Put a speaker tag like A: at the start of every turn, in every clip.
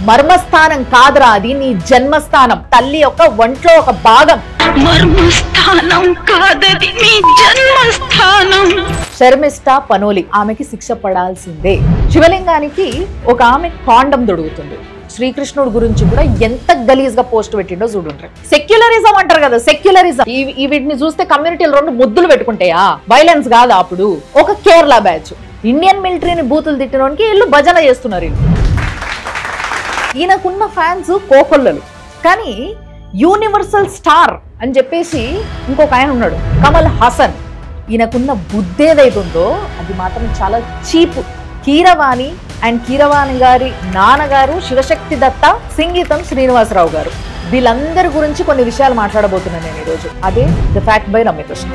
A: మర్మస్థానం కాదురా, అది నీ జన్మస్థానం. తల్లి యొక్క ఒంట్లో ఒక భాగం.
B: మర్మస్థానం కాదది నీ జన్మస్థానం.
A: శర్మిష్ఠ పనోలి, ఆమెకి శిక్ష పడాల్సిందే. శివలింగానికి ఒక ఆమె కాండం దొడుగుతుంది. శ్రీకృష్ణుడు గురించి కూడా ఎంత గలీజ్ గా పోస్ట్ పెట్టిండో చూడుంటారు. సెక్యులరిజం అంటారు కదా, సెక్యులరిజం. వీటిని చూస్తే కమ్యూనిటీలు రెండు ముద్దులు పెట్టుకుంటాయా? వైలెన్స్ కాదా? అప్పుడు ఒక కేరళ బ్యాచ్ ఇండియన్ మిలిటరీని బూతులు తిట్టడానికి వీళ్ళు భజన చేస్తున్నారు. ఈయనకున్న ఫ్యాన్స్ కోకొల్లలు. కానీ యూనివర్సల్ స్టార్ అని చెప్పేసి ఇంకొక ఆయన ఉన్నాడు, కమల్ హాసన్. ఈయనకున్న బుద్ధి ఏదైతుందో అది మాత్రం చాలా చీప్. కీరవాణి అండ్ కీరవాణి గారి నాన్నగారు శివశక్తి దత్త, సంగీతం శ్రీనివాసరావు గారు. వీళ్ళందరి గురించి కొన్ని విషయాలు మాట్లాడబోతున్నాను నేను ఈరోజు. అదే the fact by Ramyakrishna.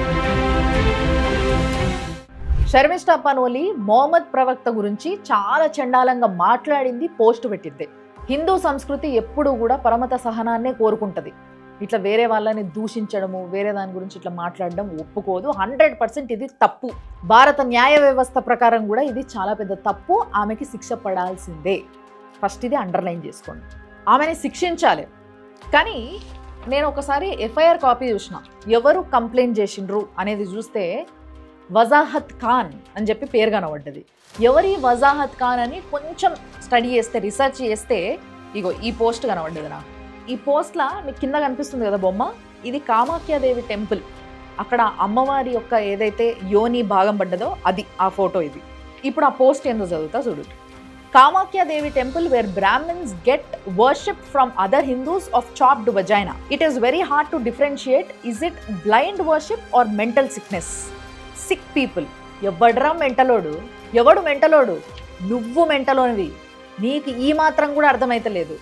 A: Sharmistha Panoli Mohammed ప్రవక్త గురించి చాలా చండాలంగా మాట్లాడింది, పోస్ట్ పెట్టింది. హిందూ సంస్కృతి ఎప్పుడూ కూడా పరమత సహనాన్నే కోరుకుంటది. ఇట్లా వేరే వాళ్ళని దూషించడము, వేరే దాని గురించి ఇట్లా మాట్లాడడం ఒప్పుకోదు. 100% ఇది తప్పు. భారత న్యాయ వ్యవస్థ ప్రకారం కూడా ఇది చాలా పెద్ద తప్పు. ఆమెకి శిక్ష పడాల్సిందే. ఫస్ట్ ఇది అండర్లైన్ చేసుకోండి. ఆమెని శిక్షించాలి. కానీ నేను ఒకసారి ఎఫ్ఐఆర్ కాపీ చూసిన. ఎవరు కంప్లైంట్ చేసిండ్రు అనేది చూస్తే వజాహత్ ఖాన్ అని చెప్పి పేరు కనబడ్డది. ఎవరి వజాహత్ ఖాన్ అని కొంచెం స్టడీ చేస్తే, రీసెర్చ్ చేస్తే ఇగో ఈ పోస్ట్ కనబడ్డది నాకు. ఈ పోస్ట్లా మీకు కింద కనిపిస్తుంది కదా బొమ్మ, ఇది కామాఖ్యాదేవి టెంపుల్. అక్కడ అమ్మవారి యొక్క ఏదైతే యోని భాగం పడ్డదో అది ఆ ఫోటో. ఇది ఇప్పుడు ఆ పోస్ట్ ఏందో చదువుతా చూడు. Kamakhyadevi temple where brahmins get worship from other Hindus of chopped vagina. It is very hard to differentiate. Is it blind worship or mental sickness? Sick people. ఎవడ్రా మెంటలోడు? ఎవడు మెంటలోడు? నువ్వు మెంటలోనివి. నీకు ఈ మాత్రం కూడా అర్థమైతలేదు.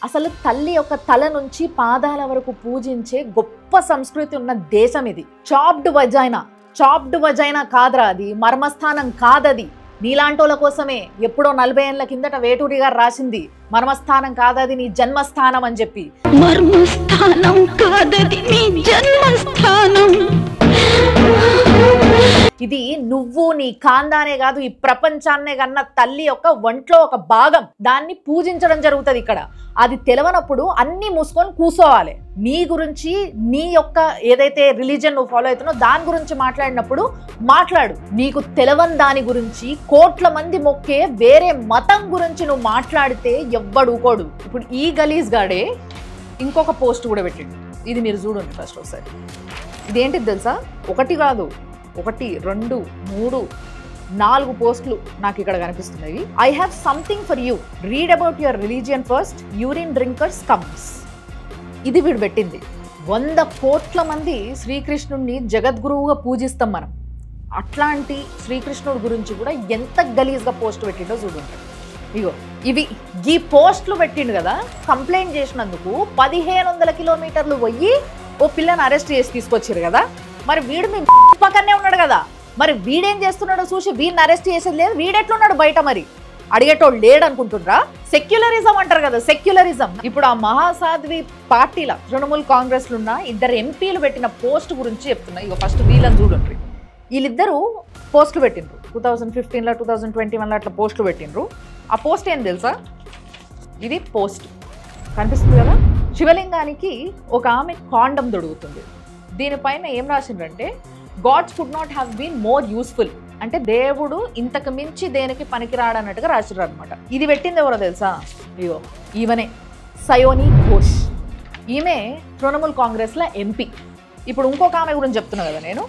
A: అసలు తల్లి యొక్క తల నుంచి పాదాల వరకు పూజించే గొప్ప సంస్కృతి ఉన్న దేశం ఇది. చాప్డ్ వజైనా, చాప్డ్ వజైనా కాదురా అది, మర్మస్థానం కాదది. నీలాంటోళ్ళ కోసమే ఎప్పుడో 40 ఏళ్ల కిందట వేటూరి గారు రాసింది, మర్మస్థానం కాదది నీ జన్మస్థానం అని చెప్పి.
B: మర్మస్థానం కాదది నీ జన్మస్థానం.
A: ఇది నువ్వు నీ కాందానే కాదు, ఈ ప్రపంచాన్నే కన్నా తల్లి యొక్క ఒంట్లో ఒక భాగం. దాన్ని పూజించడం జరుగుతుంది ఇక్కడ. అది తెలవనప్పుడు అన్ని మూసుకొని కూర్చోవాలి. నీ గురించి, నీ యొక్క ఏదైతే రిలీజన్ నువ్వు ఫాలో అవుతున్నావు దాని గురించి మాట్లాడినప్పుడు మాట్లాడు. నీకు తెలవని దాని గురించి, కోట్ల మంది మొక్కే వేరే మతం గురించి నువ్వు మాట్లాడితే ఎవ్వడుకోడు. ఇప్పుడు ఈ గలీజ్ గాడే ఇంకొక పోస్ట్ కూడా పెట్టిండు. ఇది మీరు చూడండి ఫస్ట్ ఒకసారి. ఇదేంటిది తెలుసా? ఒకటి కాదు, 1, 2, 3, 4 పోస్టులు నాకు ఇక్కడ కనిపిస్తున్నాయి. I have something for you, read about your religion first, urine drinkers comes. ఇది వీడు పెట్టింది. 100 కోట్ల మంది శ్రీకృష్ణుడిని జగద్గురువుగా పూజిస్తాం మనం. అట్లాంటి శ్రీకృష్ణుడి గురించి కూడా ఎంత గలీజ్గా పోస్ట్ పెట్టిండో చూడండి. ఇగో ఇవి ఈ పోస్టులు పెట్టిండు కదా. కంప్లైంట్ చేసినందుకు 1500 కిలోమీటర్లు పోయి ఓ పిల్లని అరెస్ట్ చేసి తీసుకొచ్చారు కదా. మరి వీడు మీ పక్కనే ఉన్నాడు కదా, మరి వీడేం చేస్తున్నాడో చూసి వీడిని అరెస్ట్ చేసేది లేదు. వీడెట్లున్నాడు బయట మరి అడిగేటోళ్ళు లేడు అనుకుంటుండ్రా? సెక్యులరిజం అంటారు కదా, సెక్యులరిజం. ఇప్పుడు ఆ మహాసాధ్వి పార్టీల తృణమూల్ కాంగ్రెస్లు ఉన్న 2 ఎంపీలు పెట్టిన పోస్ట్ గురించి చెప్తున్నా. ఇక ఫస్ట్ వీళ్ళని చూడండి. వీళ్ళిద్దరూ పోస్టులు పెట్టిండ్రు 2015లో, 2021లో అట్లా పోస్టులు పెట్టిండ్రు. ఆ పోస్ట్ ఏం తెలుసా? ఇది పోస్ట్ కనిపిస్తుంది కదా. శివలింగానికి ఒక ఆమె కాండం దొడుగుతుంది. దీనిపైన ఏం రాసిండ్రంటే, gods could not have been more useful. అంటే దేవుడు ఇంతకు మించి దేనికి పనికిరాడన్నట్టుగా రాసిర్రు అనమాట. ఇది పెట్టింది ఎవరో తెలుసా? ఇగో ఈమెనే, సయోని ఘోష్. ఈమె తృణమూల్ కాంగ్రెస్లో ఎంపీ. ఇప్పుడు ఇంకొక ఆమె గురించి చెప్తున్నా కదా నేను.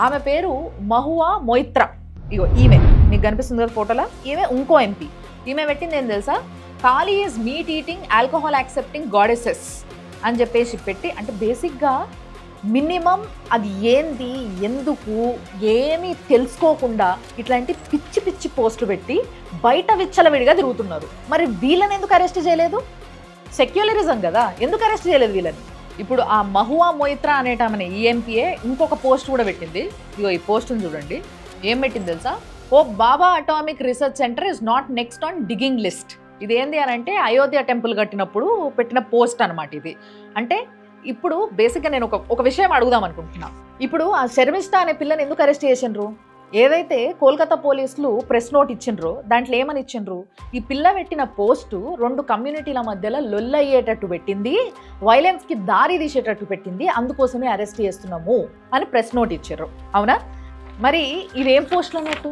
A: ఆమె పేరు మహువా మొయిత్రా. ఇగో ఈమె మీకు కనిపిస్తుంది కదా ఫోటోలో. ఈమె ఇంకో ఎంపీ. ఈమె పెట్టింది ఏం తెలుసా? Kali is meat eating alcohol accepting goddesses అని చెప్పేసి పెట్టి, అంటే బేసిక్గా మినిమం అది ఏంది, ఎందుకు, ఏమీ తెలుసుకోకుండా ఇట్లాంటి పిచ్చి పిచ్చి పోస్టులు పెట్టి బయట విచ్చలవిడిగా తిరుగుతున్నారు. మరి వీళ్ళని ఎందుకు అరెస్ట్ చేయలేదు? సెక్యులరిజం కదా, ఎందుకు అరెస్ట్ చేయలేదు వీళ్ళని? ఇప్పుడు ఆ మహువా మొయిత్రా అనేటమనే ఈఎంపీఏ ఇంకొక పోస్ట్ కూడా పెట్టింది. ఇగో ఈ పోస్ట్ని చూడండి. ఏం పెట్టింది తెలుసా? ఓ Bhabha atomic research centre is not next on digging list. ఇదేంది అని అంటే అయోధ్య టెంపుల్ కట్టినప్పుడు పెట్టిన పోస్ట్ అనమాట ఇది. అంటే ఇప్పుడు బేసిక్గా నేను ఒక విషయం అడుగుదాం అనుకుంటున్నా. ఇప్పుడు ఆ శర్మిష్ఠ అనే పిల్లని ఎందుకు అరెస్ట్ చేసిండ్రు? ఏదైతే కోల్కతా పోలీసులు ప్రెస్ నోట్ ఇచ్చిండ్రో దాంట్లో ఏమని ఇచ్చిండ్రు, ఈ పిల్ల పెట్టిన పోస్టు 2 కమ్యూనిటీల మధ్యలో లొల్లయ్యేటట్టు పెట్టింది, వైలెన్స్కి దారి తీసేటట్టు పెట్టింది, అందుకోసమే అరెస్ట్ చేస్తున్నాము అని ప్రెస్ నోట్ ఇచ్చారు. అవునా? మరి ఇవేం పోస్టులు అన్నట్టు?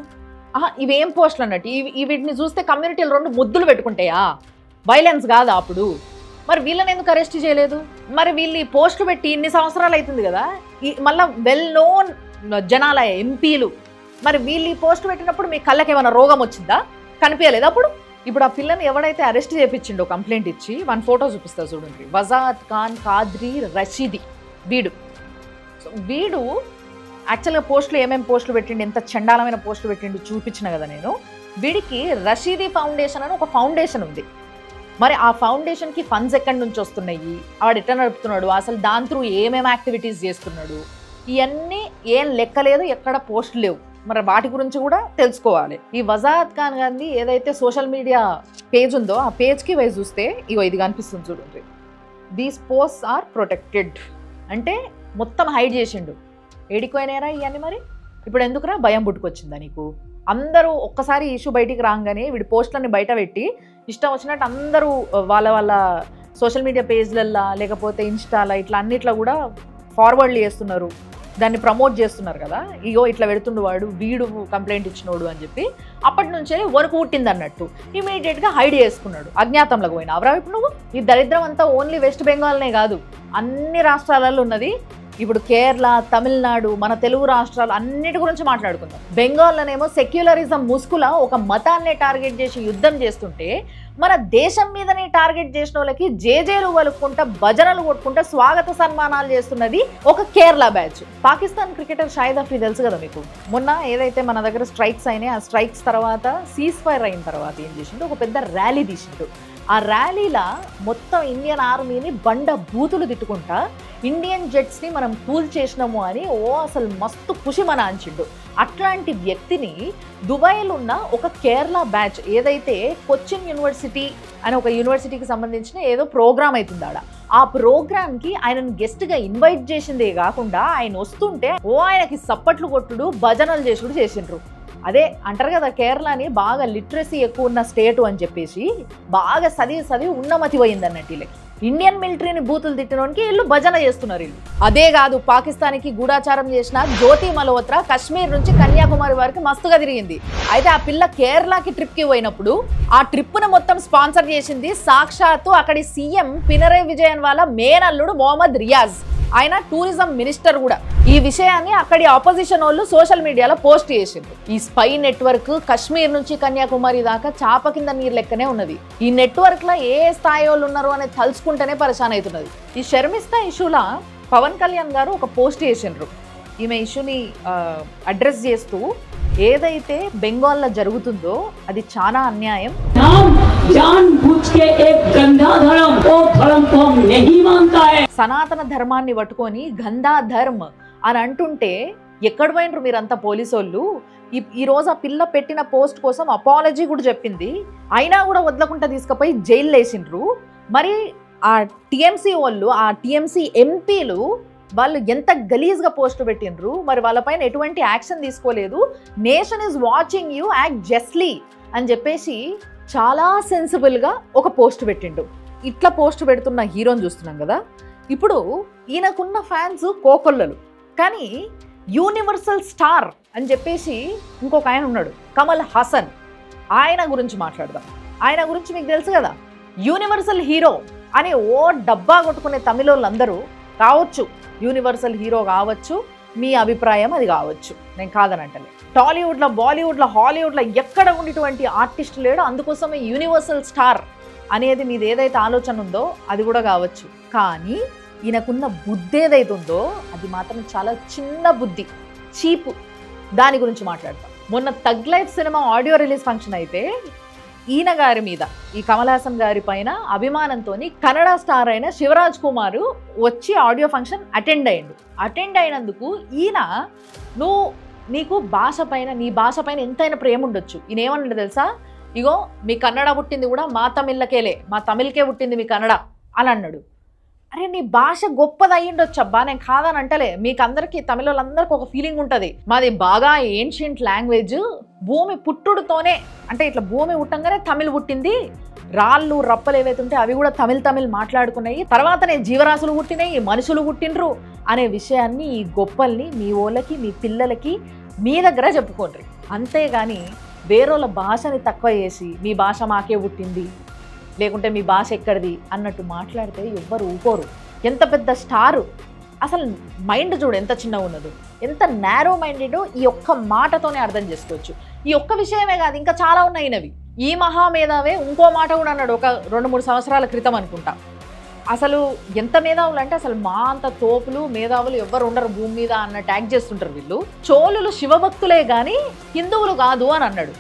A: ఇవేం పోస్టులు అన్నట్టు? వీటిని చూస్తే కమ్యూనిటీలు 2 ముద్దులు పెట్టుకుంటాయా? వైలెన్స్ కాదా అప్పుడు? మరి వీళ్ళని ఎందుకు అరెస్ట్ చేయలేదు? మరి వీళ్ళు ఈ పోస్టులు పెట్టి ఇన్ని సంవత్సరాలు అవుతుంది కదా, మళ్ళీ వెల్ నోన్ జనాల ఎంపీలు, మరి వీళ్ళు ఈ పోస్ట్ పెట్టినప్పుడు మీ కళ్ళకి ఏమైనా రోగం వచ్చిందా? కనిపించలేదు అప్పుడు? ఇప్పుడు ఆ పిల్లని ఎవడైతే అరెస్ట్ చేయించిండో కంప్లైంట్ ఇచ్చి 1 ఫోటో చూపిస్తా చూడండి. వజాద్ ఖాన్ కాద్రీ రషీదీ వీడు యాక్చువల్గా పోస్టులు ఏమేమి పోస్టులు పెట్టిండు, ఎంత చండాలమైన పోస్టులు పెట్టిండు చూపించిన కదా నేను. వీడికి రషీదీ ఫౌండేషన్ అని ఒక ఫౌండేషన్ ఉంది. మరి ఆ ఫౌండేషన్కి ఫండ్స్ ఎక్కడి నుంచి వస్తున్నాయి, వాడు ఎట్లా నడుపుతున్నాడు, అసలు దాని త్రూ ఏమేమి యాక్టివిటీస్ చేస్తున్నాడు, ఇవన్నీ ఏం లెక్కలేదు, ఎక్కడ పోస్టులు లేవు. మరి వాటి గురించి కూడా తెలుసుకోవాలి. ఈ వజాద్ ఖాన్ గాంధీ ఏదైతే సోషల్ మీడియా పేజ్ ఉందో ఆ పేజ్కి పోయి చూస్తే ఇది కనిపిస్తుంది చూడండి. దీస్ పోస్ట్స్ ఆర్ ప్రొటెక్టెడ్ అంటే మొత్తం హైడ్ చేసిండు. ఏడిపోయినారా ఇవన్నీ? మరి ఇప్పుడు ఎందుకురా భయం పుట్టుకొచ్చిందా నీకు? అందరూ ఒక్కసారి ఇష్యూ బయటికి రాగానే వీడి పోస్టులన్నీ బయట పెట్టి ఇష్టం వచ్చినట్టు అందరూ వాళ్ళ సోషల్ మీడియా పేజ్లల్లో లేకపోతే ఇన్స్టాలో ఇట్లా అన్నిట్లో కూడా ఫార్వర్డ్లు చేస్తున్నారు, దాన్ని ప్రమోట్ చేస్తున్నారు కదా. ఇగో ఇట్లా పెడుతుండు వాడు, వీడు కంప్లైంట్ ఇచ్చినోడు అని చెప్పి అప్పటి నుంచే వరకు పుట్టింది అన్నట్టు ఇమీడియట్గా హైడ్ చేసుకున్నాడు. అజ్ఞాతంలోకి పోయినా అవరా ఇప్పుడు నువ్వు? ఈ దరిద్రం అంతా ఓన్లీ వెస్ట్ బెంగాల్నే కాదు, అన్ని రాష్ట్రాలలో ఉన్నది. ఇప్పుడు కేరళ, తమిళనాడు, మన తెలుగు రాష్ట్రాలు అన్నిటి గురించి మాట్లాడుకుందాం. బెంగాల్లోనేమో సెక్యులరిజం ముసుగుల ఒక మతాన్నే టార్గెట్ చేసి యుద్ధం చేస్తుంటే, మన దేశం మీదనే టార్గెట్ చేసిన వాళ్ళకి జేజేలు వలుక్కుంటా భజనలు కొట్టుకుంటా స్వాగత సన్మానాలు చేస్తున్నది ఒక కేరళ బ్యాచ్. పాకిస్తాన్ క్రికెటర్ షాహిద్ అఫ్రీది తెలుసు కదా మీకు. మొన్న ఏదైతే మన దగ్గర స్ట్రైక్స్ అయినాయి, ఆ స్ట్రైక్స్ తర్వాత సీజ్ ఫైర్ అయిన తర్వాత ఏం చేసిండు, ఒక పెద్ద ర్యాలీ తీసిండు. ఆ ర్యాలీలా మొత్తం ఇండియన్ ఆర్మీని బండ బూతులు తిట్టుకుంటా ఇండియన్ జెట్స్ని మనం కూల్ చేసినాము అని అసలు మస్తు ఖుషి మనాంచిండు. అట్లాంటి వ్యక్తిని దుబాయ్లో ఉన్న ఒక కేరళ బ్యాచ్ ఏదైతే కొచ్చిన్ యూనివర్సిటీ అని ఒక యూనివర్సిటీకి సంబంధించిన ఏదో ప్రోగ్రామ్ అవుతుంది ఆడ, ఆ ప్రోగ్రామ్కి ఆయనను గెస్ట్గా ఇన్వైట్ చేసిందే కాకుండా ఆయన వస్తుంటే ఆయనకి సప్పట్లు కొట్టుడు భజనలు చేసుడు చేసిండ్రు. అదే అంటారు కదా, కేరళని బాగా లిటరసీ ఎక్కువ ఉన్న స్టేటు అని చెప్పేసి బాగా చదివి ఉన్నమతి పోయింది అన్నట్టు. వీళ్ళకి ఇండియన్ మిలిటరీని బూతులు తిట్టినోనికి వీళ్ళు భజన చేస్తున్నారు వీళ్ళు. అదే కాదు, పాకిస్తాన్కి గూఢాచారం చేసిన జ్యోతి మల్హోత్రా కశ్మీర్ నుంచి కన్యాకుమారి వరకు మస్తుగా తిరిగింది. అయితే ఆ పిల్ల కేరళకి ట్రిప్కి పోయినప్పుడు ఆ ట్రిప్ను మొత్తం స్పాన్సర్ చేసింది సాక్షాత్తు అక్కడి సీఎం పినరయ్ విజయన్ వాళ్ళ మేనల్లుడు మొహమ్మద్ రియాజ్. ఆయన టూరిజం మినిస్టర్ కూడా. ఈ విషయాన్ని అక్కడి ఆపోజిషన్ వాళ్ళు సోషల్ మీడియాలో పోస్ట్ చేసిండ్రు. ఈ స్పై నెట్వర్క్ కశ్మీర్ నుంచి కన్యాకుమారి దాకా చాప కింద నీరు లెక్కనే ఉన్నది. ఈ నెట్వర్క్ లో ఏ స్థాయి వాళ్ళు ఉన్నారు అనేది తలుచుకుంటేనే పరిశాన్ అవుతున్నది. ఈ షర్మిస్తా ఇష్యూలా పవన్ కళ్యాణ్ గారు ఒక పోస్ట్ చేసిండ్రు. ఈమె ఇష్యూని అడ్రస్ చేస్తూ ఏదైతే బెంగాల్లో జరుగుతుందో అది చాలా అన్యాయం. సనాతన ధర్మాన్ని పట్టుకొని గంధా ధర్మ్ అని అంటుంటే ఎక్కడ పోయినరు మీరంతా పోలీసు వాళ్ళు? ఈ రోజు ఆ పిల్ల పెట్టిన పోస్ట్ కోసం అపాలజీ కూడా చెప్పింది, అయినా కూడా వదలకుండా తీసుకుపోయి జైలు వేసిండ్రు. మరి ఆ టీఎంసీ వాళ్ళు, ఆ టీఎంసీ ఎంపీలు వాళ్ళు ఎంత గలీజ్గా పోస్ట్ పెట్టిండ్రు. మరి వాళ్ళపైన ఎటువంటి యాక్షన్ తీసుకోలేదు. Nation is watching you, act justly అని చెప్పేసి చాలా సెన్సిబుల్గా ఒక పోస్ట్ పెట్టిండు. ఇట్లా పోస్ట్ పెడుతున్న హీరోని చూస్తున్నాం కదా. ఇప్పుడు ఈయనకున్న ఫ్యాన్స్ కోకొల్లలు, కానీ యూనివర్సల్ స్టార్ అని చెప్పేసి ఇంకొక ఆయన ఉన్నాడు, కమల్ హాసన్. ఆయన గురించి మాట్లాడదాం. ఆయన గురించి మీకు తెలుసు కదా, యూనివర్సల్ హీరో అని డబ్బా కొట్టుకునే తమిళోళ్ళందరూ కావచ్చు, యూనివర్సల్ హీరో కావచ్చు, మీ అభిప్రాయం అది కావచ్చు, నేను కాదనంటలే. టాలీవుడ్లో, బాలీవుడ్లో, హాలీవుడ్లో ఎక్కడ ఉండేటువంటి ఆర్టిస్ట్ లేడు, అందుకోసమే యూనివర్సల్ స్టార్ అనేది మీది ఏదైతే ఆలోచన ఉందో అది కూడా కావచ్చు. కానీ ఈయనకున్న బుద్ధి ఏదైతే ఉందో అది మాత్రం చాలా చిన్న బుద్ధి, చీపు. దాని గురించి మాట్లాడతాం. మొన్న Thug Life cinema audio release function అయితే ఈయన గారి మీద, ఈ కమల్ హాసన్ గారి పైన అభిమానంతో కన్నడ స్టార్ అయిన శివరాజ్ కుమార్ వచ్చి ఆడియో ఫంక్షన్ అటెండ్ అయ్యిండు. అటెండ్ అయినందుకు ఈయన నీకు భాష పైన, నీ భాష పైన ఎంతైనా ప్రేమ ఉండొచ్చు, ఈయన ఏమన్నాడు తెలుసా, ఇగో మీ కన్నడ పుట్టింది కూడా మా తమిళ్లకేలే, మా తమిళ్కే పుట్టింది మీ కన్నడ అని అన్నాడు. అరే నీ భాష గొప్పది అయ్యిండొచ్చబ్బా, నేను కాదని అంటలే. మీకు అందరికీ తమిళ వాళ్ళందరికీ ఒక ఫీలింగ్ ఉంటుంది, మాది బాగా ఏన్షియంట్ లాంగ్వేజ్, భూమి పుట్టుడుతోనే అంటే ఇట్లా భూమి పుట్టంగానే తమిళ్ పుట్టింది, రాళ్ళు రప్పలు ఏవైతే ఉంటే అవి కూడా తమిళ్ మాట్లాడుకున్నాయి, తర్వాతనే జీవరాశులు పుట్టినాయి, మనుషులు పుట్టినరు అనే విషయాన్ని, ఈ గొప్పల్ని మీ వాళ్ళకి మీ పిల్లలకి మీ దగ్గర చెప్పుకోండి. అంతేగాని వేరేళ్ళ భాషని తక్కువ చేసి మీ భాష మాకే పుట్టింది లేకుంటే మీ భాష ఎక్కడిది అన్నట్టు మాట్లాడితే ఎవ్వరు ఊకోరు. ఎంత పెద్ద స్టారు, అసలు మైండ్ చూడు ఎంత చిన్నగా ఉన్నదో, ఎంత నారో మైండెడ్ ఈ ఒక్క మాటతోనే అర్థం చేసుకోవచ్చు. ఈ ఒక్క విషయమే కాదు, ఇంకా చాలా ఉన్నాయి నవి. ఈ మహామేధావే ఇంకో మాట కూడా అన్నాడు ఒక 2-3 సంవత్సరాల క్రితం అనుకుంటా. అసలు ఎంత మేధావులు అంటే అసలు మా అంత తోపులు మేధావులు ఎవ్వరు ఉండరు భూమి మీద అన్న ట్యాగ్ చేస్తుంటారు వీళ్ళు. చోళులు శివభక్తులే కానీ హిందువులు కాదు అని అన్నాడు.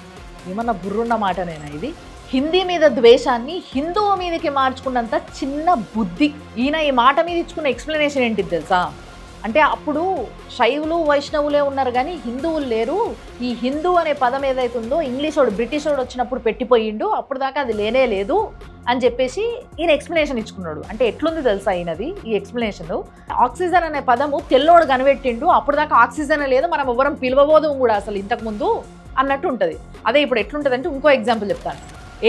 A: ఏమన్నా బుర్రున్న మాటనేనా ఇది? హిందీ మీద ద్వేషాన్ని హిందువు మీదకి మార్చుకున్నంత చిన్న బుద్ధి. ఈయన ఈ మాట మీద ఇచ్చుకున్న ఎక్స్ప్లెనేషన్ ఏంటిది తెలుసా? అంటే అప్పుడు శైవులు వైష్ణవులే ఉన్నారు కానీ హిందువులు లేరు, ఈ హిందూ అనే పదం ఏదైతే ఉందో ఇంగ్లీష్ వాడు బ్రిటిష్ వాడు వచ్చినప్పుడు పెట్టిపోయిండు, అప్పుడు దాకా అది లేనే లేదు అని చెప్పేసి ఈయన ఎక్స్ప్లెనేషన్ ఇచ్చుకున్నాడు. అంటే ఎట్లుంది తెలుసా ఈయనది ఈ ఎక్స్ప్లెనేషన్? ఆక్సిజన్ అనే పదము తెల్లోడు కనిపెట్టిండు, అప్పుడు దాకా ఆక్సిజన్ లేదు, మనం ఎవరం పిలవబోదు కూడా అసలు ఇంతకుముందు అన్నట్టు ఉంటుంది. అదే ఇప్పుడు ఎట్లుంటుంది అంటే ఇంకో ఎగ్జాంపుల్ చెప్తాను.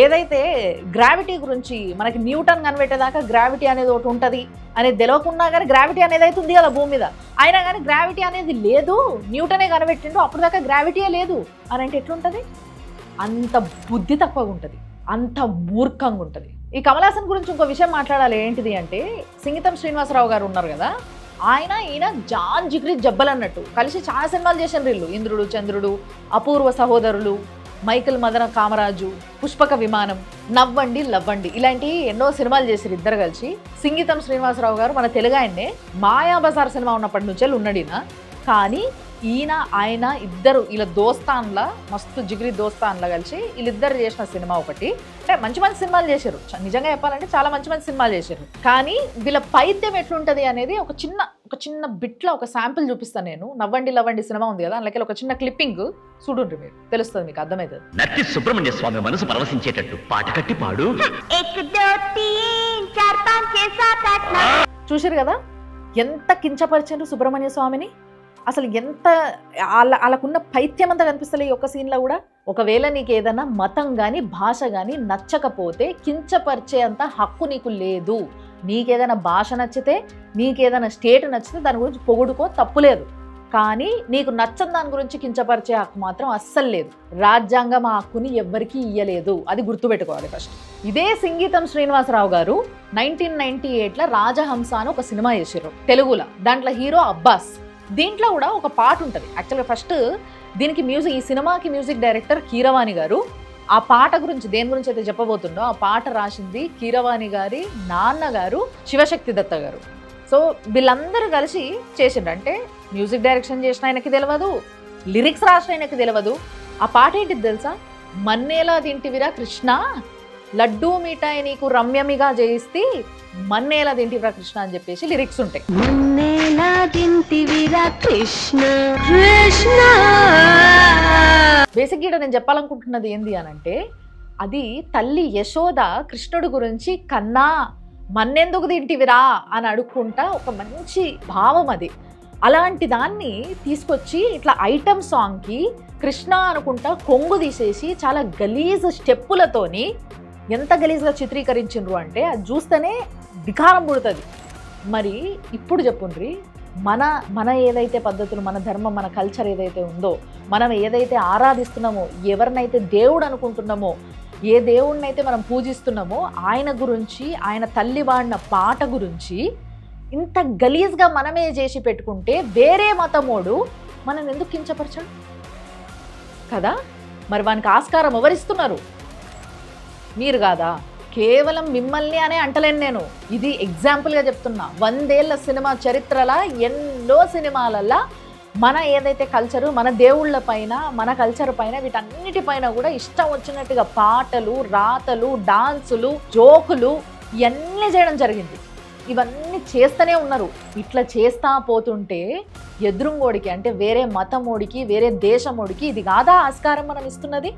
A: ఏదైతే గ్రావిటీ గురించి మనకి న్యూటన్ కనిపెట్టేదాకా గ్రావిటీ అనేది ఒకటి ఉంటుంది అనేది తెలియకున్నా కానీ గ్రావిటీ అనేది అయితే ఉంది కదా భూమి మీద, అయినా కానీ గ్రావిటీ అనేది లేదు, న్యూటనే కనిపెట్టిండు, అప్పుడు దాకా గ్రావిటీయే లేదు అని అంటే ఎట్లుంటుంది? అంత బుద్ధి తక్కువగా ఉంటుంది, అంత మూర్ఖంగా ఉంటుంది. ఈ కమల్ హాసన్ గురించి ఇంకో విషయం మాట్లాడాలి. ఏంటిది అంటే సింగీతం శ్రీనివాసరావు గారు ఉన్నారు కదా, ఈయన జాన్ జిగ్రీ జబ్బల్ అన్నట్టు కలిసి చాలా సినిమాలు చేశారు వీళ్ళు. ఇంద్రుడు, చంద్రుడు, అపూర్వ సహోదరులు, మైకిల్ మదన కామరాజు, పుష్పక విమానం, నవ్వండి లవ్వండి, ఇలాంటి ఎన్నో సినిమాలు చేశారు ఇద్దరు కలిసి. సింగీతం శ్రీనివాసరావు గారు మన తెలుగు ఆయన్నే, మాయాబజార్ సినిమా ఉన్నప్పటి నుంచే ఉన్నాడు. కానీ ఆయన ఇద్దరు ఇలా దోస్తాన్లా మస్తు జిగిరి దోస్తాన్లా కలిసి వీళ్ళిద్దరు చేసిన సినిమా ఒకటి. అంటే మంచి మంచి సినిమాలు చేశారు, నిజంగా చెప్పాలంటే చాలా మంచి మంచి సినిమాలు చేశారు. కానీ వీళ్ళ పైద్యం ఎట్లుంటుంది అనేది ఒక చిన్న బిట్లో ఒక శాంపుల్ చూపిస్తాను నేను. నవ్వండి లవ్వండి సినిమా ఉంది కదా, అందులోకి ఒక చిన్న క్లిప్పింగ్ చూడండి, మీరు తెలుస్తుంది, మీకు అర్థమవుతుంది.
C: నత్తి సుబ్రహ్మణ్య స్వామి మనసు పరవశించేటట్టు పాట కట్టి పాడు.
A: చూసారు కదా ఎంత కించపరిచారు సుబ్రహ్మణ్య స్వామిని, అసలు ఎంత వాళ్ళకున్న పైత్యం అంతా కనిపిస్తలే ఈ ఒక్క సీన్లో కూడా. ఒకవేళ నీకు ఏదైనా మతం కానీ భాష కానీ నచ్చకపోతే కించపరిచే అంత హక్కు నీకు లేదు. నీకేదైనా భాష నచ్చితే, నీకేదైనా స్టేట్ నచ్చితే దాని గురించి పొగుడుకో, తప్పులేదు. కానీ నీకు నచ్చని దాని గురించి కించపరిచే హక్కు మాత్రం అస్సలు లేదు. రాజ్యాంగం ఆ హక్కుని ఎవ్వరికీ ఇయ్యలేదు, అది గుర్తుపెట్టుకోవాలి ఫస్ట్. ఇదే సింగీతం శ్రీనివాసరావు గారు 1998లో రాజహంస అని ఒక సినిమా చేశారు తెలుగులో. దాంట్లో హీరో అబ్బాస్. దీంట్లో కూడా ఒక పాట ఉంటుంది. యాక్చువల్గా ఫస్ట్ దీనికి మ్యూజిక్, ఈ సినిమాకి మ్యూజిక్ డైరెక్టర్ కీరవాణి గారు. ఆ పాట గురించి దేని గురించి అయితే చెప్పబోతుండో ఆ పాట రాసింది కీరవాణి గారి నాన్నగారు శివశక్తి దత్త గారు. సో వీళ్ళందరూ కలిసి చేసిండ్రు. అంటే మ్యూజిక్ డైరెక్షన్ చేసిన ఆయనకి తెలియదు, లిరిక్స్ రాసిన ఆయనకి తెలియదు. ఆ పాట ఏంటిది తెలుసా? మన్నేలా తింటివిరా కృష్ణ, లడ్డూ మిఠాయి నీకు రమ్యమిగా జయిస్తే మన్నేలా తింటివిరా కృష్ణ అని చెప్పేసి లిరిక్స్ ఉంటాయి. బేసిక్ గా నేను చెప్పాలనుకుంటున్నది ఏంది అనంటే, అది తల్లి యశోద కృష్ణుడి గురించి కన్నా మన్నెందుకు తింటివిరా అని అడుక్కుంటా ఒక మంచి భావం అది. అలాంటి దాన్ని తీసుకొచ్చి ఇట్లా ఐటమ్ సాంగ్కి కృష్ణ అనుకుంటా కొంగు తీసేసి చాలా గలీజ్ స్టెప్పులతోని ఎంత గలీజ్గా చిత్రీకరించిండ్రు అంటే అది చూస్తేనే వికారం పుడుతుంది. మరి ఇప్పుడు చెప్పుండ్రి, మన ఏదైతే పద్ధతులు, మన ధర్మం, మన కల్చర్ ఏదైతే ఉందో, మనం ఏదైతే ఆరాధిస్తున్నామో, ఎవరినైతే దేవుడు అనుకుంటున్నామో, ఏ దేవుడినైతే మనం పూజిస్తున్నామో ఆయన గురించి, ఆయన తల్లి వాడిన పాట గురించి ఇంత గలీజ్గా మనమే చేసి పెట్టుకుంటే వేరే మతమోడు మనం ఎందుకు కించపరచడు కదా? మరి వానికి ఆస్కారం ఎవరిస్తున్నారు? మీరు కాదా? కేవలం మిమ్మల్ని అనే అంటలేను నేను, ఇది ఎగ్జాంపుల్గా చెప్తున్నా. 100 ఏళ్ల సినిమా చరిత్రలా ఎన్నో సినిమాలల్లో మన ఏదైతే కల్చరు, మన దేవుళ్ళ పైన, మన కల్చర్ పైన, వీటన్నిటిపైన కూడా ఇష్టం వచ్చినట్టుగా పాటలు, రాతలు, డాన్సులు, జోకులు ఇవన్నీ చేయడం జరిగింది. ఇవన్నీ చేస్తూనే ఉన్నారు. ఇట్లా చేస్తా పోతుంటే ఎదురుంగోడికి, అంటే వేరే మతమోడికి, వేరే దేశమోడికి ఇది కాదా ఆస్కారం మనం ఇస్తున్నది?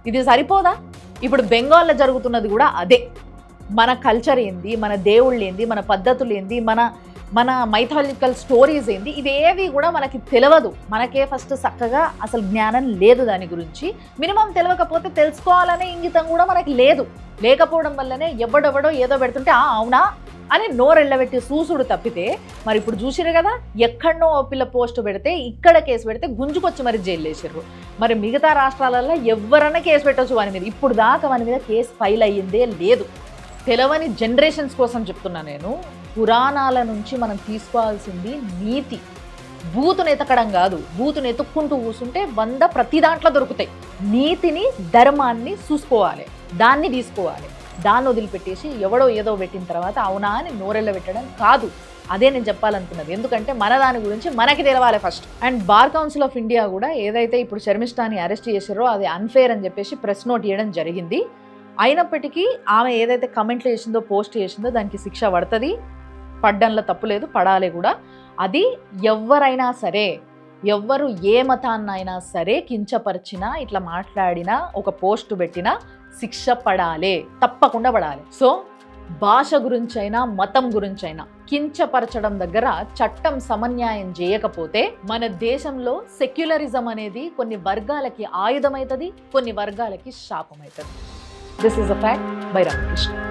A: ఇది సరిపోదా? ఇప్పుడు బెంగాల్లో జరుగుతున్నది కూడా అదే. మన కల్చర్ ఏంది, మన దేవుళ్ళు ఏంది, మన పద్ధతులు ఏంది, మన మైథాలజికల్ స్టోరీస్ ఏంది, ఇవేవి కూడా మనకి తెలియదు. మనకే ఫస్ట్ చక్కగా అసలు జ్ఞానం లేదు దాని గురించి. మినిమం తెలియకపోతే తెలుసుకోవాలనే ఇంగితం కూడా మనకి లేకపోవడం వల్లనే ఎవడెవడో ఏదో పెడుతుంటే అవునా అని నోరెళ్ళబెట్టి చూసుడు తప్పితే, మరి ఇప్పుడు చూసిరు కదా ఎక్కడనో పిల్ల పోస్ట్ పెడితే ఇక్కడ కేసు పెడితే గుంజుకొచ్చి మరి జైలు వేసారు. మరి మిగతా రాష్ట్రాలలో ఎవరైనా కేసు పెట్టవచ్చు వాని మీద. ఇప్పుడు దాకా వాని మీద కేసు ఫైల్ అయ్యిందే లేదు. తెలవని జనరేషన్స్ కోసం చెప్తున్నా నేను. పురాణాల నుంచి మనం తీసుకోవాల్సింది నీతి. బూతును ఎతకడం కాదు, బూతును ఎతుక్కుంటూ కూర్చుంటే 100 ప్రతి దాంట్లో దొరుకుతాయి. నీతిని, ధర్మాన్ని చూసుకోవాలి, దాన్ని తీసుకోవాలి. దాన్ని వదిలిపెట్టేసి ఎవడో ఏదో పెట్టిన తర్వాత అవునా అని నోరెళ్ళ పెట్టడం కాదు. అదే నేను చెప్పాలనుకున్నది. ఎందుకంటే మన దాని గురించి మనకి తెలవాలి first. And bar council of India కూడా ఏదైతే ఇప్పుడు శర్మిష్ఠాని అరెస్ట్ చేశారో అది అన్ఫేర్ అని చెప్పేసి ప్రెస్ నోట్ ఇవ్వడం జరిగింది. అయినప్పటికీ ఆమె ఏదైతే కమెంట్లు చేసిందో, పోస్ట్ చేసిందో దానికి శిక్ష పడుతుంది. పడ్డంలో తప్పులేదు, పడాలి కూడా. అది ఎవరైనా సరే, ఎవ్వరు ఏ మతాన్నైనా సరే కించపరిచినా, ఇట్లా మాట్లాడినా, ఒక పోస్ట్ పెట్టినా శిక్ష పడాలి, తప్పకుండా పడాలి. సో భాష గురించైనా మతం గురించైనా కించపరచడం దగ్గర చట్టం సమన్యాయం చేయకపోతే మన దేశంలో సెక్యులరిజం అనేది కొన్ని వర్గాలకి ఆయుధమవుతుంది, కొన్ని వర్గాలకి శాపమవుతుంది. This is a fact by Ramakrishna.